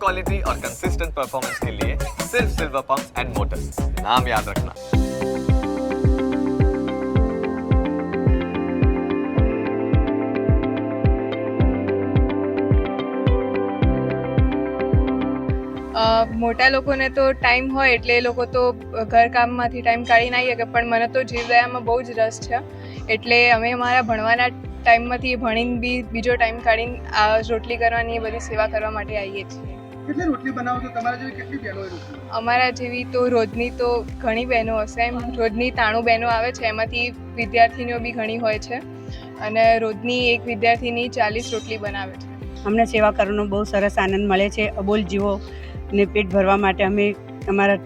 Quality और consistent performance के लिए सिर्फ सिल्वर पंप्स एंड मोटर्स, नाम याद रखना। મોટા લોકોને તો ટાઈમ હોય એટલે એ લોકો તો ઘરકામમાંથી ટાઈમ કાઢીને આવી શકે, પણ મને તો જીવદયામાં બહુ જ રસ છે એટલે અમે અમારા ભણવાના ટાઈમમાંથી ભણીને બી બીજો ટાઈમ કાઢીને આ રોટલી કરવાની એ બધી સેવા કરવા માટે આવીએ છીએ. કેટલી રોટલી બનાવો છો? તમારા જેવી કેટલી બહેનો હોય રોટલી? અમારા જેવી તો રોજની તો ઘણી બહેનો હશે, એમ રોજની 93 બહેનો આવે છે, એમાંથી વિદ્યાર્થીનીઓ બી ઘણી હોય છે અને રોજની એક વિદ્યાર્થીની 40 રોટલી બનાવે છે. અમને સેવા કરવાનો બહુ સરસ આનંદ મળે છે. અબોલ જીવો ને પેટ ભરવા માટે અમે અમારા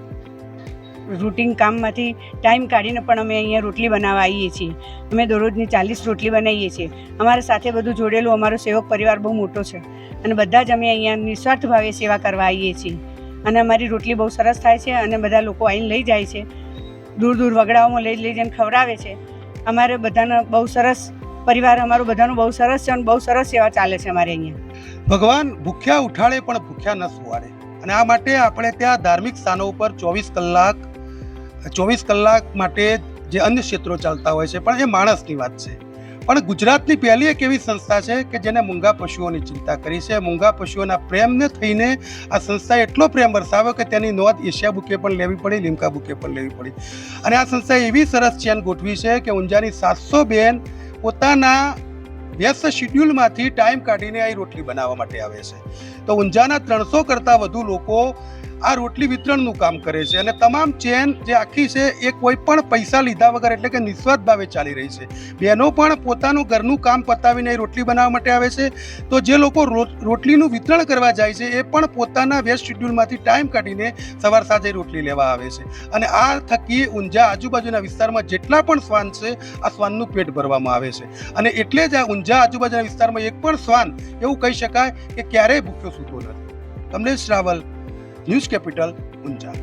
રૂટીન કામમાંથી ટાઈમ કાઢીને પણ અમે અહીંયા રોટલી બનાવવા આવીએ છીએ. અમે દરરોજની 40 રોટલી બનાવીએ છીએ. અમારા સાથે બધું જોડેલું અમારો સેવક પરિવાર બહુ મોટો છે અને બધા જ અમે અહીંયા નિસ્વાર્થ ભાવે સેવા કરવા આવીએ છીએ અને અમારી રોટલી બહુ સરસ થાય છે અને બધા લોકો આવીને લઈ જાય છે. દૂર દૂર વગડાઓમાં લઈ જઈને ખવડાવે છે. અમારે બધાનો બહુ સરસ પરિવાર, અમારું બધાનું બહુ સરસ છે અને બહુ સરસ સેવા ચાલે છે અમારે અહીંયા. ભગવાન ભૂખ્યા ઉઠાડે પણ ભૂખ્યા ન સુવાડે, અને આ માટે આપણે ત્યાં ધાર્મિક સ્થાનો ઉપર 24 કલાક માટે જે અન્ય ક્ષેત્રો ચાલતા હોય છે, પણ એ માણસની વાત છે. પણ ગુજરાતની પહેલી એક એવી સંસ્થા છે કે જેને મૂંગા પશુઓની ચિંતા કરી છે. મૂંગા પશુઓના પ્રેમને થઈને આ સંસ્થાએ એટલો પ્રેમ વરસાવ્યો કે તેની નોંધ એશિયા બુકે પણ લેવી પડી, લિમ્કા બુકે પણ લેવી પડી. અને આ સંસ્થાએ એવી સરસ ચેન ગોઠવી છે કે ઊંઝાની 700 બહેન પોતાના વ્યસ્ત શિડ્યુલમાંથી ટાઈમ કાઢીને આ રોટલી બનાવવા માટે આવે છે. તો ઊંઝાના 300 કરતાં વધુ લોકો આ રોટલી વિતરણનું કામ કરે છે અને તમામ ચેન જે આખી છે એ કોઈ પણ પૈસા લીધા વગર એટલે કે નિસ્વાર્થ ભાવે ચાલી રહી છે. બહેનો પણ પોતાનું ઘરનું કામ પતાવીને એ રોટલી બનાવવા માટે આવે છે. તો જે લોકો રોટલીનું વિતરણ કરવા જાય છે એ પણ પોતાના વ્યસ્ત શિડ્યુલમાંથી ટાઈમ કાઢીને સવાર સાંજે રોટલી લેવા આવે છે. અને આ થકી ઊંઝા આજુબાજુના વિસ્તારમાં જેટલા પણ શ્વાન છે આ શ્વાનનું પેટ ભરવામાં આવે છે. અને એટલે જ આ ઊંઝા આજુબાજુના વિસ્તારમાં એક પણ શ્વાન એવું કહી શકાય કે ક્યારેય ભૂખ્યો સૂતો નથી. Kamlesh Raval, news capital, Unjha.